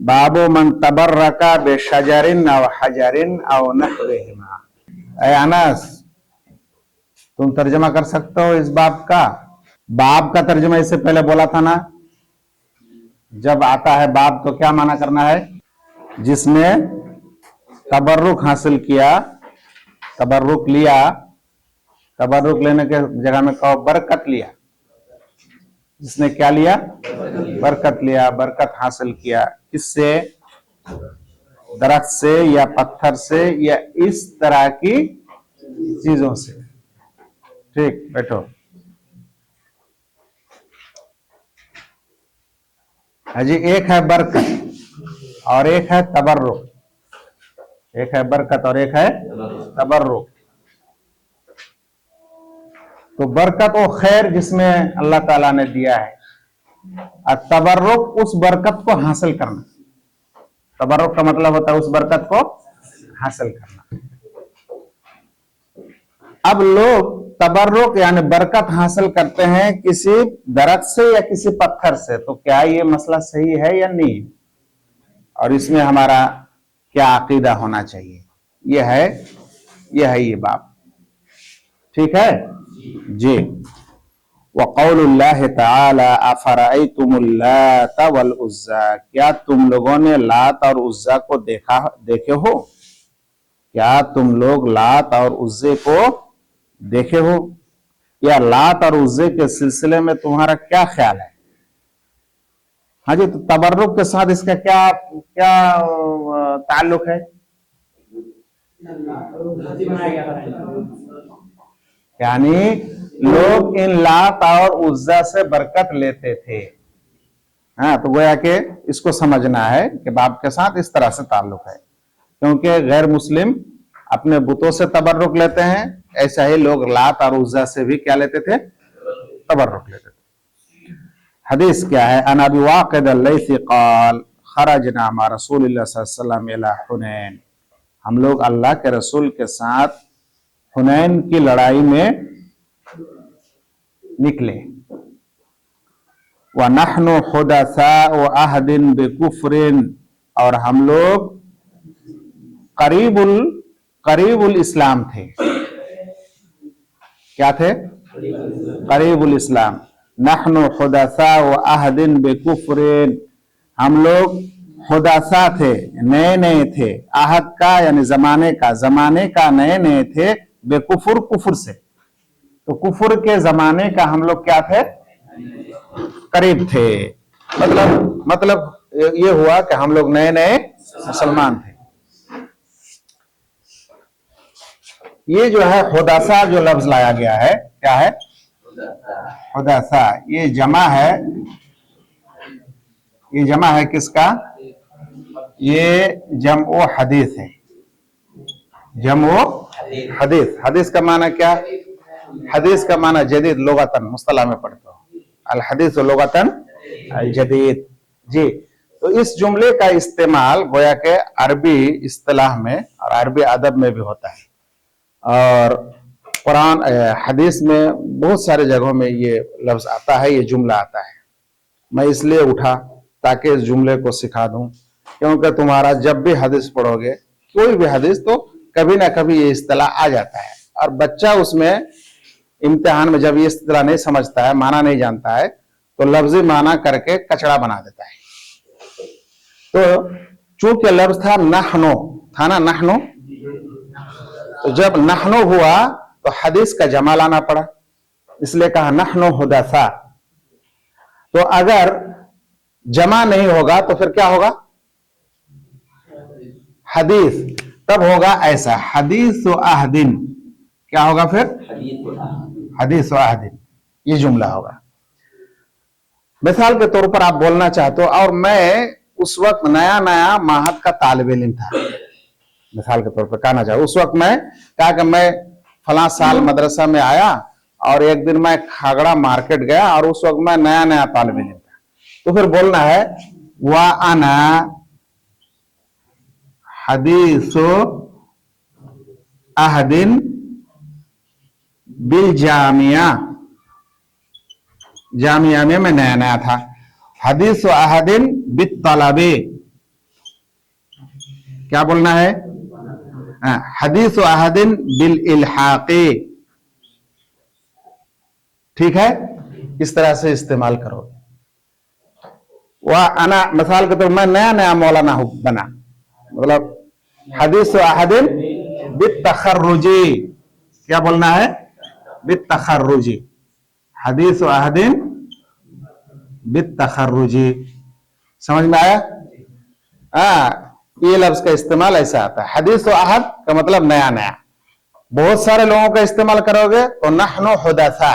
बाबू मन तबर्रका बेशजरिन अव हजरिन अव नहविहिमा। ऐ अनस, तुम तर्जमा कर सकते हो इस बाब का? बाब का तर्जमा इससे पहले बोला था ना, जब आता है बाब तो क्या माना करना है? जिसने तबर्रुक हासिल किया, तबर्रुक लिया, तबर्रुक लेने के जगह में कहो बरकत लिया। जिसने क्या लिया? बरकत लिया, बरकत हासिल किया। किससे? दरख्त से या पत्थर से या इस तरह की चीजों से। ठीक, बैठो। हाजी, एक है बरकत और एक है तबर्रुक। एक है बरकत और एक है तबर्रुक। तो बरकत वो खैर जिसमें अल्लाह ताला ने दिया है, और तबर्रुक उस बरकत को हासिल करना। तबर्रुक का मतलब होता है उस बरकत को हासिल करना। अब लोग तबर्रुक यानी बरकत हासिल करते हैं किसी दरख्त से या किसी पत्थर से, तो क्या ये मसला सही है या नहीं, और इसमें हमारा क्या अकीदा होना चाहिए, यह है ये बात। ठीक है जी। वक़ौलुल्लाह तआला अफ़रअयतुमुल लात वल उज़्ज़ा, क्या तुम लोगों ने लात और उज़्ज़ा को देखे हो? क्या तुम लोग लात और उज़्ज़े को देखे हो? या लात और उज़्ज़े के सिलसिले में तुम्हारा क्या ख्याल है? हाँ जी, तो तबर्रुक के साथ इसका क्या क्या ताल्लुक है? यानी लोग इन लात और उज़्ज़ा से बरकत लेते थे। हाँ, तो गोया के इसको समझना है कि बाप के साथ इस तरह से ताल्लुक है, क्योंकि गैर मुस्लिम अपने बुतों से तबर्रुक लेते हैं, ऐसा ही लोग लात और उज़्ज़ा से भी क्या लेते थे? तबर्रुक लेते थे। हदीस क्या है? अन अबी वाक़िद अल-लैसी क़ाल खरजना मा रसूलिल्लाह सल्लल्लाहु अलैहि वसल्लम इला हुनैन, हम लोग अल्लाह के रसूल के साथ हुनैन की लड़ाई में निकले। व नहनु हुदसाउ अहदिन बिकुफ्रिन, और हम लोग करीबुल इस्लाम थे। क्या थे? करीबुल इस्लाम। नहनु हुदसाउ अहदिन बिकुफ्रिन, हम लोग हुदसा थे, नए नए थे, आहद का यानी जमाने का नए नए थे, बेकुफुर कुफुर से। तो कुफुर के जमाने का हम लोग क्या थे? करीब थे। मतलब ये हुआ कि हम लोग नए नए मुसलमान थे। ये जो है हुदासा जो लफ्ज लाया गया है, क्या है? हुदासा। ये जमा है किसका? ये जमओ हदीस है। जमओ हदीस। हदीस का माना क्या? हदीस का माना जदीद, लुगतन मुस्तला में पढ़ते हो अल हदीस लुगतन अल जदीद जी। तो इस जुमले का इस्तेमाल गोया के अरबी इस्तिलाह में और अरबी अदब में भी होता है, और कुरान हदीस में बहुत सारे जगहों में ये लफ्ज आता है, ये जुमला आता है। मैं इसलिए उठा ताकि इस जुमले को सिखा दूं, क्योंकि तुम्हारा जब भी हदीस पढ़ोगे, कोई भी हदीस, तो कभी ना कभी ये इस्तिलाह आ जाता है, और बच्चा उसमें इम्तिहान में जब ये इस्तिलाह नहीं समझता है, माना नहीं जानता है, तो लफ्जी माना करके कचड़ा बना देता है। तो चूंकि लफ्ज था नहनो, था ना नहनो, तो जब नहनो हुआ तो हदीस का जमा लाना पड़ा, इसलिए कहा नहनो हुदसा। तो अगर जमा नहीं होगा तो फिर क्या होगा? हदीस। तब होगा ऐसा, हदीस व अहदिन। क्या होगा फिर? हदीस व अहदिन, ये जुमला होगा। मिसाल के तौर पर आप बोलना चाहते हो, और मैं उस वक्त नया नया माहद का तालिब इल्म था, मिसाल के तौर पर कहना चाहूँ, उस वक्त मैं कहा कि मैं फला साल मदरसा में आया, और एक दिन मैं खागड़ा मार्केट गया, और उस वक्त मैं नया नया तालिब इल्म था। तो फिर बोलना है वा अना हदीसो अहदिन बिल जामिया, जामिया में मैं नया नया था। हदीस व अहदिन बित तलबे, کیا بولنا ہے؟ حدیث احدن بالالحاق، ٹھیک ہے، اس طرح سے استعمال کرو. وانا مثال کے طور میں نیا مولانا بنا، مطلب حدیث احدن بالتخرجی، کیا بولنا ہے؟ بالتخرجی، حدیث احدن بالتخرجی. سمجھ میں آیا؟ یہ لفظ کا استعمال ایسا آتا ہے. حدیث و احد کا مطلب نیا نیا. بہت سارے لوگوں کا استعمال کرو گے تو نحن حدثا،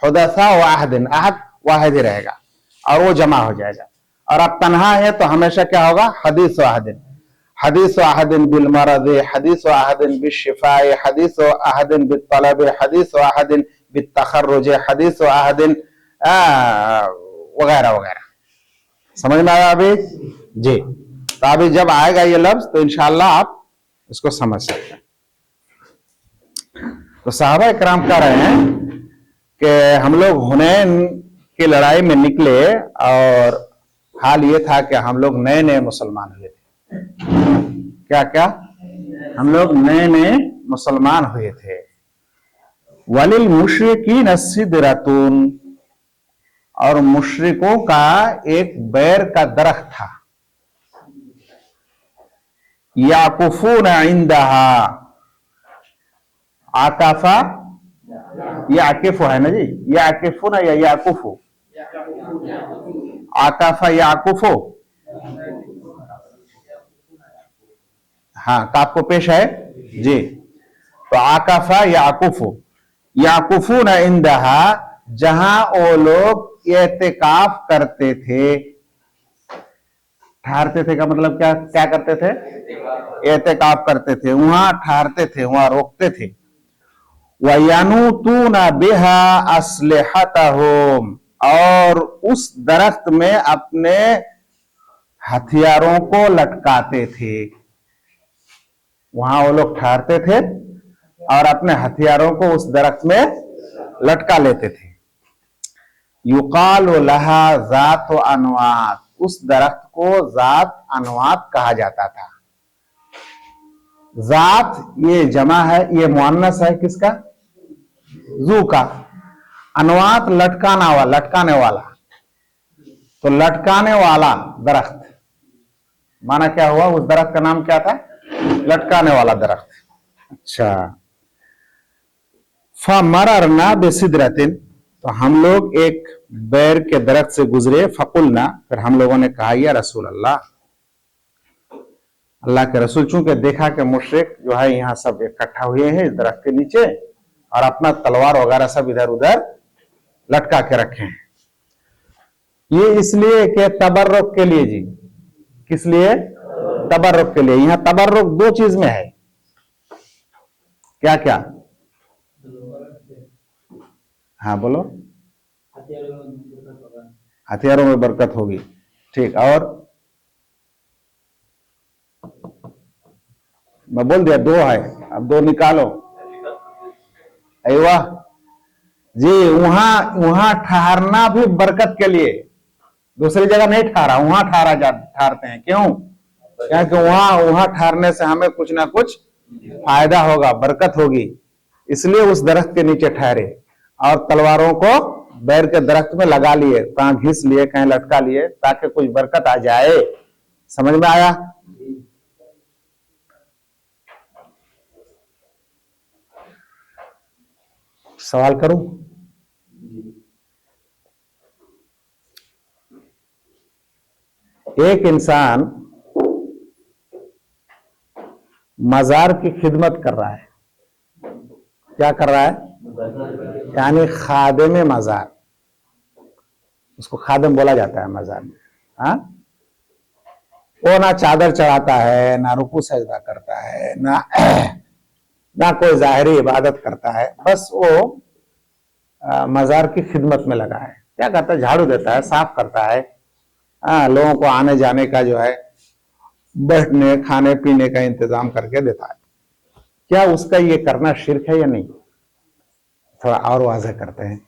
حدثا و احدن، احد واحد ہی رہے گا اور وہ جمع ہو جائے گا. اور اب تنہا ہے تو ہمیشہ کیا ہوگا؟ حدیث و احدن. حدیث و احدن بالمرض، حدیث و احدن بالشفاء، حدیث و احدن بالطلب، حدیث و احدن بالتخرج، حدیث و احدن وغیرہ وغیرہ. سمجھ میں آیا ابھی؟ جی. تو ابھی جب آئے گا یہ لفظ تو انشاءاللہ آپ اس کو سمجھ سکتے ہیں. تو صحابہ اکرام کہہ رہے ہیں کہ ہم لوگ حنین کی لڑائی میں نکلے اور حال یہ تھا کہ ہم لوگ نئے نئے مسلمان ہوئے تھے. کیا ہم لوگ نئے نئے مسلمان ہوئے تھے. وَلِلْمُشْرِكِينَ سِدْرَةٌ، اور مشرکوں کا ایک بیر کا درخت تھا. یعکفون عندہا، عکفا یعکف ہے نا جی، یعکفون یا یعکفو؟ عکفا یعکفو، ہاں کاف کو پیش ہے جی. تو عکفا یعکفو، یعکفون عندہا، جہاں وہ لوگ اعتکاف کرتے تھے. ٹھہرتے تھے کا مطلب کیا کرتے تھے؟ اعتکاف کرتے تھے، وہاں ٹھہرتے تھے، وہاں روکتے تھے. وَيَنُوتُونَ بِهَا أَسْلِحَتَهُمْ، اور اس درخت میں اپنے ہتھیاروں کو لٹکاتے تھے. وہاں وہ لوگ ٹھہرتے تھے اور اپنے ہتھیاروں کو اس درخت میں لٹکا لیتے تھے. یقال لها ذات انوات، اس درخت کو ذات انوات کہا جاتا تھا. ذات یہ جمع ہے، یہ مؤنث ہے کس کا؟ ذو کا. انوات لٹکانے والا. تو لٹکانے والا درخت مانا کیا ہوا؟ اس درخت کا نام کیا تھا؟ لٹکانے والا درخت. اچھا. فَمَرَرْنَا بِسِدْرَةٍ، تو ہم لوگ ایک بیر کے درخت سے گزرے. فَقُلْنَا، پھر ہم لوگوں نے کہا یا رسول اللہ، اللہ کے رسول، چونکہ دیکھا کہ مشرک جو ہے یہاں سب اکٹھا ہوئے ہیں اس درخت کے نیچے اور اپنا تلوار وغیرہ سب ادھر ادھر لٹکا کے رکھے ہیں. یہ اس لیے کہ تبرک کے لیے جی. کس لیے؟ تبرک کے لیے. یہاں تبرک دو چیز میں ہے. کیا؟ ہاں بولو. ہتھیاروں میں برکت ہوگی. ٹھیک. اور میں بول دیا دو ہے، اب دو نکالو. ایوہ جی. وہاں ٹھہرنا بھی برکت کے لیے. دوسری جگہ نہیں ٹھہرا، وہاں ٹھہرتے ہیں. کیوں؟ کیونکہ وہاں ٹھہرنے سے ہمیں کچھ نہ کچھ فائدہ ہوگا، برکت ہوگی. اس لیے اس درخت کے نیچے ٹھہرے اور تلواروں کو بیر کے درخت میں لگا لیے، کہاں گھس لیے، کہیں لٹکا لیے تاکہ کچھ برکت آ جائے. سمجھ میں آیا؟ سوال کروں؟ ایک انسان مزار کی خدمت کر رہا ہے. کیا کر رہا ہے؟ یعنی خادم مزار. اس کو خادم بولا جاتا ہے مزار میں. ہاں، وہ نہ چادر چڑھاتا ہے، نہ رکوع سجدہ کرتا ہے، نہ کوئی ظاہری عبادت کرتا ہے. بس وہ مزار کی خدمت میں لگا ہے. کیا کرتا ہے؟ جھاڑو دیتا ہے، صاف کرتا ہے، لوگوں کو آنے جانے کا جو ہے بیٹھنے کھانے پینے کا انتظام کر کے دیتا ہے. کیا اس کا یہ کرنا شرک ہے یا نہیں؟ تھوڑا اور واضح کرتے ہیں.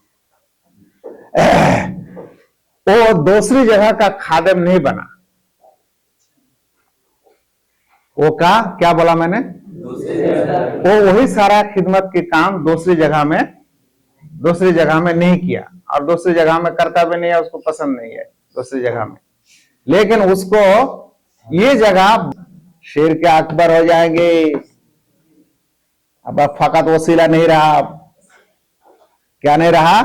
وہ دوسری جگہ کا خادم نہیں بنا، वो का क्या बोला मैंने, वो वही सारा खिदमत के काम दूसरी जगह में नहीं किया, और दूसरी जगह में करता भी नहीं है, उसको पसंद नहीं है दूसरी जगह में, लेकिन उसको ये जगह शिर्क अकबर हो जाएंगे। अब फकत वसीला नहीं रहा, क्या नहीं रहा,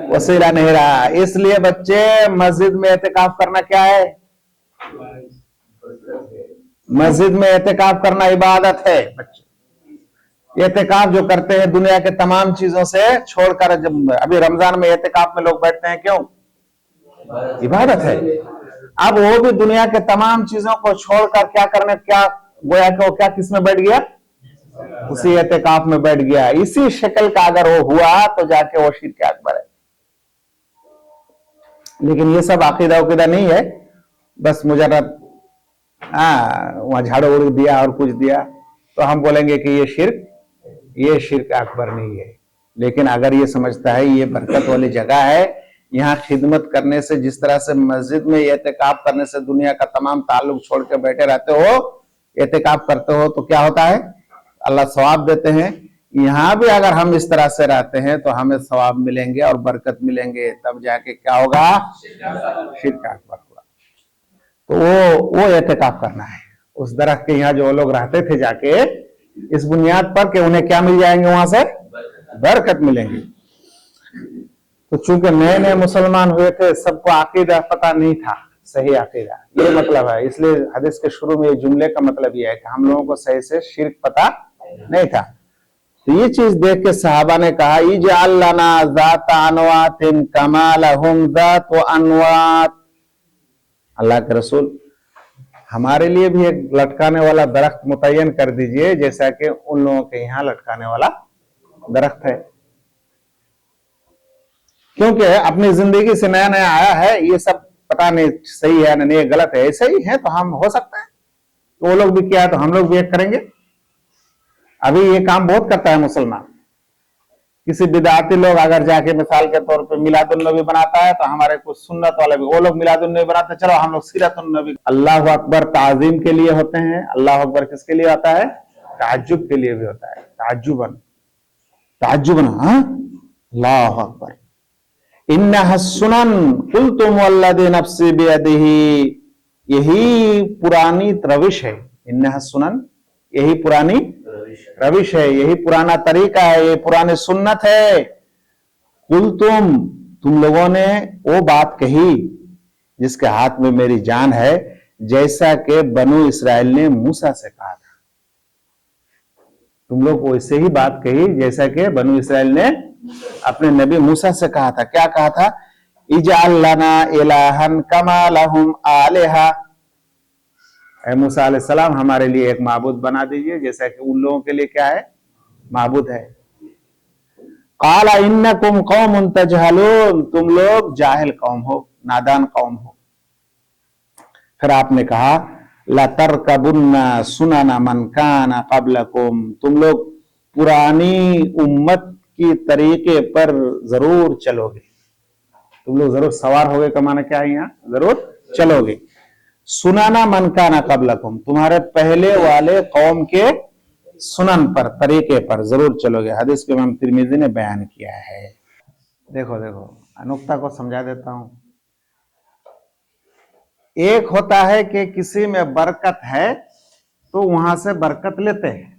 वसीला नहीं रहा। इसलिए बच्चे मस्जिद में एहतिकाफ करना क्या है, मस्जिद में एहतिकाफ करना इबादत है। बच्चे एहतिकाफ जो करते हैं दुनिया के तमाम चीजों से छोड़कर, जब अभी रमजान में एहतिकाफ में लोग बैठते हैं, क्यों, इबादत है। अब वो भी दुनिया के तमाम चीजों को छोड़कर क्या करने, क्या गोया कि वो क्या किस में बैठ गया, उसी एहतिकाफ में बैठ गया। इसी शक्ल का अगर वो हुआ तो जाके वो शिर्क अकबर है। लेकिन ये सब अकीदा उकीदा नहीं है, बस मुजर्रद वहां झाड़ू उड़ दिया और कुछ दिया तो हम बोलेंगे कि ये शिर्क अकबर नहीं है। लेकिन अगर ये समझता है ये बरकत वाली जगह है, यहाँ खिदमत करने से, जिस तरह से मस्जिद में एहतिकाफ करने से दुनिया का तमाम ताल्लुक छोड़ के बैठे रहते हो, एहतिकाफ करते हो, तो क्या होता है, अल्लाह सवाब देते हैं। यहाँ भी अगर हम इस तरह से रहते हैं तो हमें सवाब मिलेंगे और बरकत मिलेंगे, तब जाके क्या होगा, शिर्क अकबर होगा। तो वो एहतिकाफ करना है। उस दरख्त के यहाँ जो लोग रहते थे जाके, इस बुनियाद पर कि उन्हें क्या मिल जाएंगे, वहां से बरकत मिलेंगी। तो चूंकि नए नए मुसलमान हुए थे, सबको अकीदा पता नहीं था, सही अकीदा, ये मतलब है। इसलिए हदीस के शुरू में जुमले का मतलब ये है कि हम लोगों को सही से शिर्क पता नहीं था। तो ये चीज देख के सहाबा ने कहा, इजअल लना ज़ात अनवातिन कमा लहुम ज़ात अनवात, अल्लाह के रसूल हमारे लिए भी एक लटकाने वाला दरख्त मुतय्यन कर दीजिए, जैसा कि उन लोगों के यहाँ लटकाने वाला दरख्त है। क्योंकि अपनी जिंदगी से नया नया आया है, ये सब पता नहीं सही है नहीं, गलत है, ऐसे ही है तो हम हो सकता है तो वो लोग भी किया तो हम लोग भी एक करेंगे। अभी ये काम बहुत करता है मुसलमान। किसी बिदाती लोग अगर जाके मिसाल के तौर पे मिलादुन नबी बनाता है तो हमारे कुछ सुन्नत वाले भी, वो लोग मिलादुन नबी बनाते हैं, चलो हम लोग सीरतुन नबी। अल्लाह अकबर ताजीम के लिए होते हैं, अल्लाह अकबर किसके लिए होता है, ताज्जुब के लिए भी होता है, ताज्जुबन हाँ, अल्लाह अकबर। इन्नहा सुनन कुल्तुम वल्लज़ी नफ्सी बियदिही, यही पुरानी रविश है। इन्नहा सुनन, यही पुरानी रविश है, यही पुराना तरीका है, ये पुरानी सुन्नत है। कुल्तुम, तुम लोगों ने वो बात कही जिसके हाथ में मेरी जान है, जैसा कि बनु इस्राइल ने मूसा से कहा था। तुम लोग वैसे ही बात कही जैसा कि बनु इस्राइल ने अपने नबी मूसा से कहा था। क्या कहा था, इजअल लना इलाहन कमा लहुम आलिहा, ऐ मूसा अलैहिस्सलाम हमारे लिए एक माबूद बना दीजिए जैसा कि उन लोगों के लिए क्या है, माबूद है। काला इन्नकुम कौमुन तजहलून, तुम लोग जाहिल कौम हो, नादान कौम हो। फिर आपने कहा लतरकबुन्ना सुनना मन काना क़ब्लकुम, तुम लोग पुरानी उम्मत की तरीके पर जरूर चलोगे, तुम लोग जरूर सवार होगे का माना क्या है, यहाँ जरूर चलोगे। सुनाना मन काना क़ब्लकुम, तुम्हारे पहले वाले कौम के सुनन पर, तरीके पर जरूर चलोगे। हदीस को इमाम तिरमिज़ी ने बयान किया है। देखो नुक्ता को समझा देता हूं। एक होता है कि किसी में बरकत है तो वहां से बरकत लेते हैं।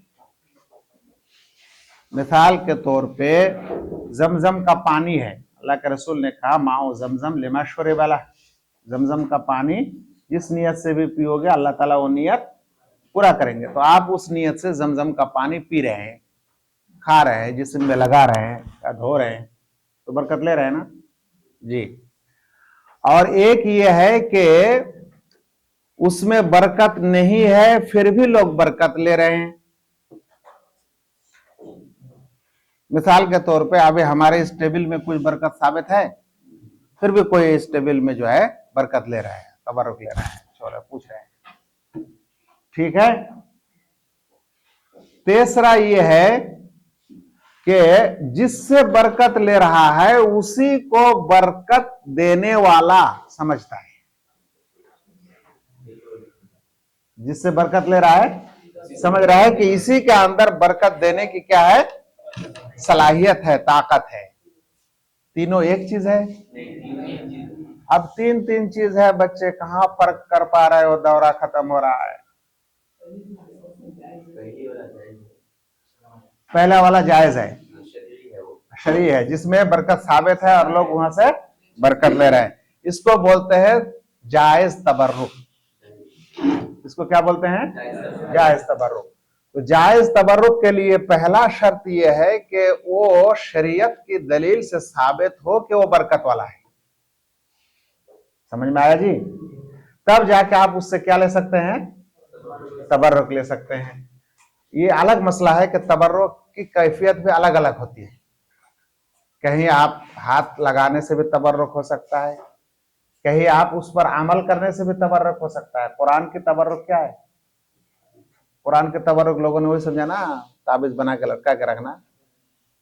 मिसाल के तौर पे जमजम का पानी है, अल्लाह के रसूल ने कहा माओ जमजम लिमा शुरिबला, जमजम का पानी जिस नियत से भी पियोगे अल्लाह ताला वो नियत पूरा करेंगे। तो आप उस नियत से जमजम का पानी पी रहे हैं, खा रहे हैं, जिस्म में लगा रहे हैं या धो रहे हैं, तो बरकत ले रहे हैं ना जी। और एक ये है कि उसमें बरकत नहीं है फिर भी लोग बरकत ले रहे हैं। मिसाल के तौर पे अभी हमारे इस टेबल में कुछ बरकत साबित है, फिर भी कोई इस टेबल में जो है बरकत ले रहा है, तबरुक ले रहा है, छोरे पूछ रहे हैं, ठीक है। तीसरा ये है कि जिससे बरकत ले रहा है उसी को बरकत देने वाला समझता है। जिससे बरकत ले रहा है, समझ रहा है कि इसी के अंदर बरकत देने की क्या है, सलाहियत है, ताकत है। तीनों एक चीज है। अब तीन तीन चीज है, बच्चे कहां फर्क कर पा रहे हो, दौरा खत्म हो रहा है। पहला वाला जायज है, शरई है, जिसमें बरकत साबित है और लोग वहां से बरकत ले रहे हैं, इसको बोलते हैं जायज तबर्रुक। इसको क्या बोलते हैं, जायज तबर्रुक। तो जायज तबर्रुक के लिए पहला शर्त यह है कि वो शरीयत की दलील से साबित हो कि वो बरकत वाला है। समझ में आया जी? तब जाके आप उससे क्या ले सकते हैं, तबर्रुक ले सकते हैं। ये अलग मसला है कि तबर्रुक की कैफियत भी अलग अलग होती है। कहीं आप हाथ लगाने से भी तबर्रुक हो सकता है, कहीं आप उस पर अमल करने से भी तबर्रुक हो सकता है। कुरान की तबर्रुक क्या है? कुरान के तबर्रुक लोगों ने वही समझा ना, ताबीज बना के लटका के रखना।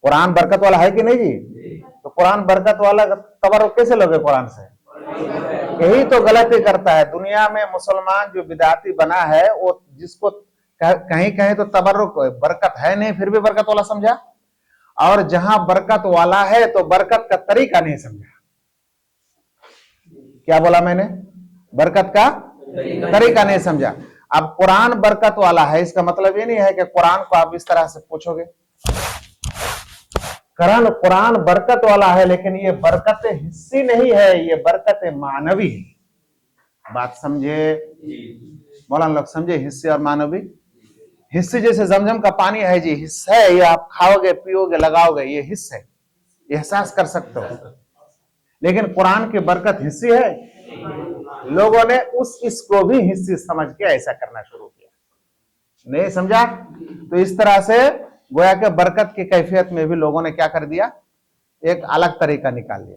कुरान बरकत वाला है कि नहीं जी? तो कुरान बरकत वाला तबर्रुक कैसे लोगे कुरान से? यही तो गलती करता है दुनिया में मुसलमान। जो बिदाती बना है वो जिसको कहीं कहीं तो तबर्रुक बरकत है नहीं फिर भी बरकत वाला समझा, और जहां बरकत वाला है तो बरकत का तरीका नहीं समझा। क्या बोला मैंने? बरकत का तरीका नहीं समझा। अब कुरान बरकत वाला है, इसका मतलब ये नहीं है कि कुरान को आप इस तरह से पूछोगे। कुरान बरकत वाला है, लेकिन ये बरकत हिस्सी नहीं है, ये बरकत मानवी है। बात समझे मौलाना लोग? समझे हिस्से और मानवी? हिस्से जैसे जमजम का पानी है जी, हिस्सा है, ये आप खाओगे पियोगे लगाओगे, ये हिस्सा है, एहसास कर सकते हो। लेकिन कुरान की बरकत हिस्सी है। लोगों ने इसको भी हिस्सी समझ के ऐसा करना शुरू किया, नहीं समझा? तो इस तरह से गोया के बरकत की कैफियत में भी लोगों ने क्या कर दिया, एक अलग तरीका निकाल लिया।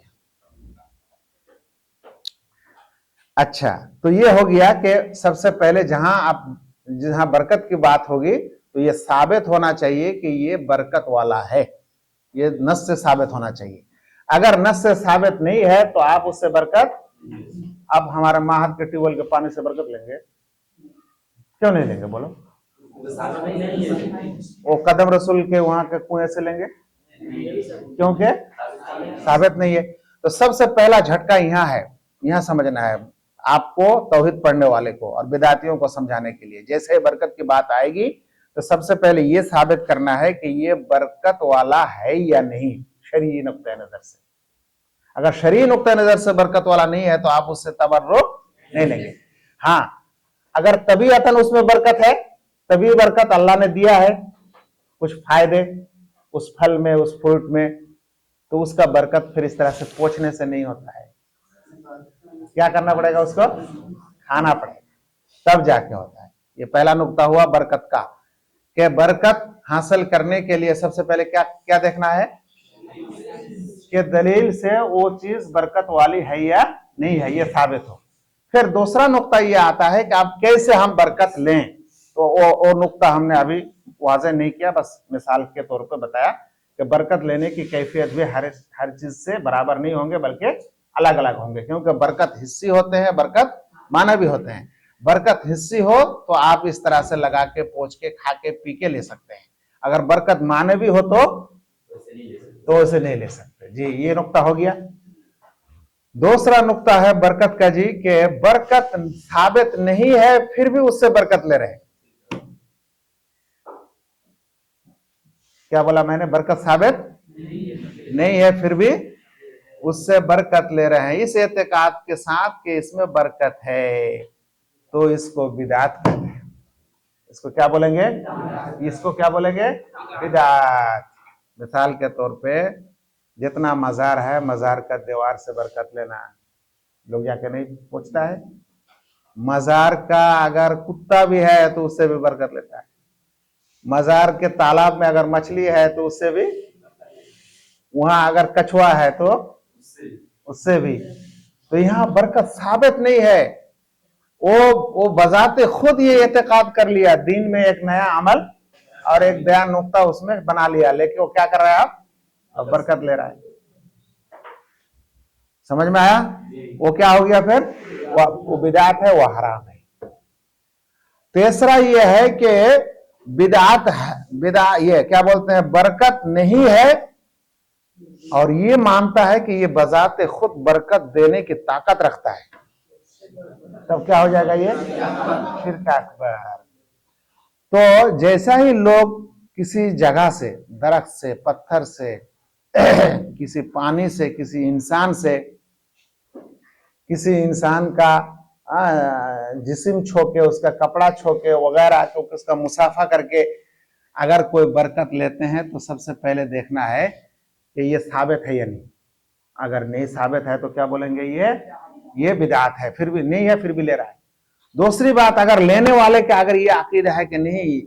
अच्छा, तो ये हो गया कि सबसे पहले जहां बरकत की बात होगी तो ये साबित होना चाहिए कि ये बरकत वाला है, ये नस से साबित होना चाहिए। अगर नस से साबित नहीं है तो आप उससे बरकत, अब हमारे माहद के ट्यूबवेल के पानी से बरकत लेंगे? क्यों नहीं लेंगे बोलो? वो कदम रसूल के वहां के कुएं से लेंगे? क्योंकि साबित नहीं है। तो सबसे पहला झटका यहाँ है, यहाँ समझना है आपको, तौहीद पढ़ने वाले को और बिदातियों को समझाने के लिए। जैसे बरकत की बात आएगी तो सबसे पहले ये साबित करना है कि ये बरकत वाला है या नहीं, शरई नुक्ता नजर से। अगर शरई नुक्ता नजर से बरकत वाला नहीं है तो आप उससे तबर्रुक नहीं लेंगे। हाँ, अगर तबीयतन उसमें बरकत है, तभी बरकत अल्लाह ने दिया है, कुछ फायदे उस फल में, उस फ्रूट में, तो उसका बरकत फिर इस तरह से पोंछने से नहीं होता है। क्या करना पड़ेगा? उसको खाना पड़ेगा, तब जाके होता है। ये पहला नुक्ता हुआ बरकत का, कि बरकत हासिल करने के लिए सबसे पहले क्या क्या देखना है कि दलील से वो चीज बरकत वाली है या नहीं है, ये साबित हो। फिर दूसरा नुक्ता ये आता है कि आप कैसे हम बरकत लें। तो वो नुक्ता हमने अभी वाज़ेह नहीं किया, बस मिसाल के तौर पे बताया कि बरकत लेने की कैफियत भी हर चीज से बराबर नहीं होंगे, बल्कि अलग अलग होंगे। क्योंकि बरकत हिस्सी होते हैं, बरकत मानवी होते हैं। बरकत हिस्सी हो तो आप इस तरह से लगा के पोंछ के खा के पी के ले सकते हैं। अगर बरकत मानवी हो तो उसे नहीं ले सकते जी। ये नुक्ता हो गया। दूसरा नुक्ता है बरकत का जी, कि बरकत साबित नहीं है फिर भी उससे बरकत ले रहे हैं। क्या बोला मैंने? बरकत साबित नहीं है फिर भी उससे बरकत ले रहे हैं, इस एतकाद के साथ कि इसमें बरकत है, तो इसको बिदात कहते हैं। इसको क्या बोलेंगे? इसको क्या बोलेंगे? बिदात। मिसाल के तौर पे जितना मजार है, मजार का दीवार से बरकत लेना, लोग जाके नहीं पूछता है? मजार का अगर कुत्ता भी है तो उससे भी बरकत लेता है। मजार के तालाब में अगर मछली है तो उससे भी, वहां अगर कछुआ है तो उससे भी। तो यहाँ बरकत साबित नहीं है, वो बजाते खुद ये एतकाद कर लिया, दीन में एक नया अमल और एक बयान नुक्ता उसमें बना लिया, लेकिन वो क्या कर रहा है? अब बरकत ले रहा है। समझ में आया? वो क्या हो गया फिर? वो बिदात है, वो हराम है। तीसरा ये है कि बिदा ये क्या बोलते हैं, बरकत नहीं है, और ये मानता है कि ये बजाते खुद बरकत देने की ताकत रखता है, तब क्या हो जाएगा, ये शिर्क अकबर। तो जैसा ही लोग किसी जगह से, दरख्त से, पत्थर से, किसी पानी से, किसी इंसान का जिस्म छोके, उसका कपड़ा छोके वगैरह, तो उसका मुसाफा करके अगर कोई बरकत लेते हैं तो सबसे पहले देखना है कि ये साबित है या नहीं। अगर नहीं साबित है तो क्या बोलेंगे, ये बिदात है, फिर भी नहीं है, फिर भी ले रहा है। दूसरी बात, अगर लेने वाले का अगर ये अकीदा है कि नहीं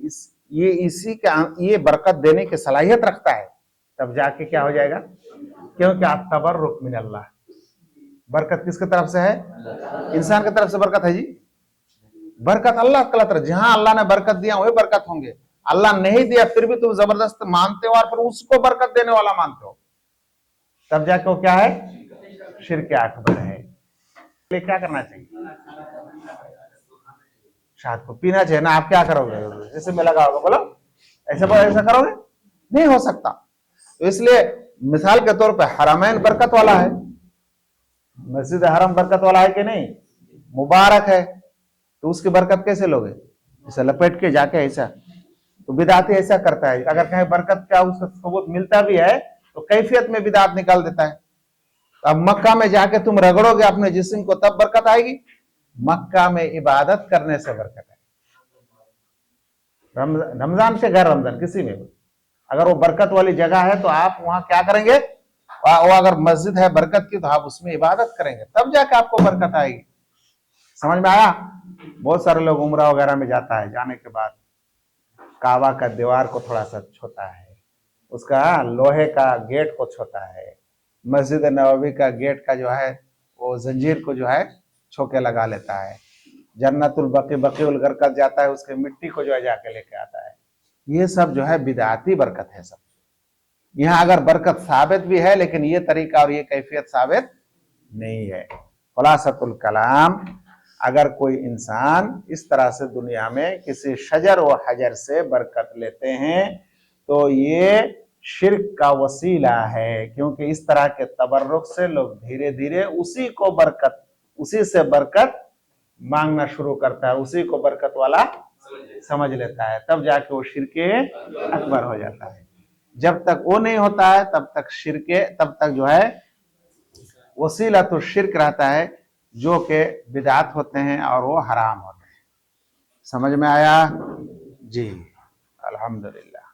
इसी का ये बरकत देने की सलाहियत रखता है, तब जाके क्या हो जाएगा, क्योंकि आप तबर्रुक मिन अल्लाह, बरकत किसकी तरफ से है, इंसान की तरफ से बरकत है जी, बरकत अल्लाह की तरफ। जहां अल्लाह ने बरकत दिया वही बरकत होंगे, अल्लाह नहीं दिया फिर भी तुम जबरदस्त मानते हो और फिर उसको बरकत देने वाला मानते हो, तब जाके वो क्या है, शिर्क अकबर है। क्या करना चाहिए, शहद को पीना चाहिए ना। आप क्या करोगे, जैसे में लगा होगा, बोलो ऐसा करोगे, नहीं हो सकता। तो इसलिए मिसाल के तौर पे हरमैन बरकत वाला है, मस्जिद हरम बरकत वाला है कि नहीं, मुबारक है, तो उसकी बरकत कैसे लोगे, ऐसा लपेट के जाके ऐसा, तो बिदाती ऐसा करता है। अगर कहीं बरकत का उसका सबूत मिलता भी है तो कैफियत में बिदात निकाल देता है। अब मक्का में जाके तुम रगड़ोगे अपने जिस्म को तब बरकत आएगी, मक्का में इबादत करने से बरकत है। रमजान से गैर रमजान किसी में भी अगर वो बरकत वाली जगह है तो आप वहां क्या करेंगे, वो अगर मस्जिद है बरकत की तो आप उसमें इबादत करेंगे, तब जाके आपको बरकत आएगी। समझ में आया। बहुत सारे लोग उम्रा वगैरह में जाता है, जाने के बाद काबा का दीवार को थोड़ा सा छोता है, उसका लोहे का गेट को छोता है, मस्जिद नबवी का गेट का जो है वो जंजीर को जो है छोके लगा लेता है, जन्नतुल बकीउल गरकत जाता है, उसके मिट्टी को जो है जाके लेके आता है। ये सब जो है बिदाती बरकत है सब। यहाँ अगर बरकत साबित भी है लेकिन ये तरीका और ये कैफियत साबित नहीं है। खुलासतुल कलाम, अगर कोई इंसान इस तरह से दुनिया में किसी शजर व हजर से बरकत लेते हैं तो ये शिर्क का वसीला है, क्योंकि इस तरह के तबर्रुक से लोग धीरे धीरे उसी से बरकत मांगना शुरू करता है, उसी को बरकत वाला समझ लेता है, तब जाके वो शिर्के अकबर हो जाता है। जब तक वो नहीं होता है तब तक जो है वसीला तो शिर्क रहता है, जो कि बिदात होते हैं और वो हराम होते हैं। समझ में आया जी, अल्हम्दुलिल्लाह।